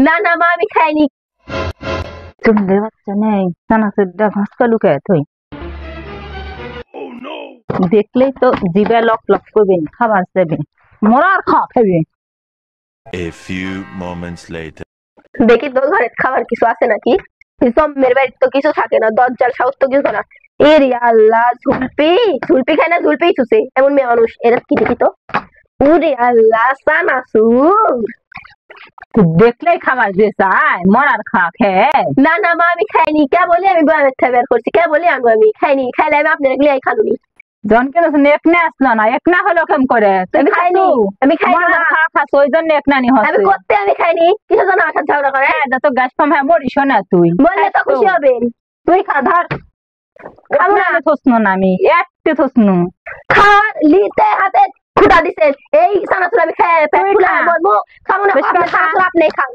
না না মা আমি খাইনি। চুন্ডের বাচ্চা নেই, চানাচুরটা ঘাসকা লুকায় থই। দেখলেই তো জিভে লক লক করবে, খাবার চাইবে, মরার খাওয়া খাইবে। A few moments later. দেখি তো ঘরে খাবার কিছু আছে নাকি। মেয়ের বাড়ির তো কিছু থাকে না, দরজাল সাহস তো কিছু না। এর আল্লাহ, ঝুলপি ঝুলপি খায় না, ঝুলপি চুষে এমন মেয়ে মানুষ। এরা কি দেখি তো, উরে আল্লাহ চানাচুর। দেখলেই খাবার যে চায়, মরার খাওয়া খেয়ে। না না মা আমি খাইনি, কে বলে আমি বয়ামের থেকে বের করছি, কে বলে আনবো আমি খাইনি, খাইলে আমি আপনার এগুলি খালুনি। জনকে একনা আসলো না, একনা হলো কেম করে? আমি খাইনি, আমি খাইনি না। খাওয়া খাস ওই জন্য একনানি আমি হচ্ছে। করতে আমি খাইনি, কিসের জন্য আসার ঝগড়া করে? তো গ্যাস পাম্প হ্যাঁ মরিস না তুই, বললে তো খুশি হবেন। তুই খা ধর। খাবো না, থসনু না আমি একটু থসনু। খাওয়ার লিতে হাতে খুঁটা দিছে, এই চানাচুর আমি খেয়ে পেট ফুলা মরবো। খাবো না, বেশি আপনার খা। চানাচুর আপনি খান।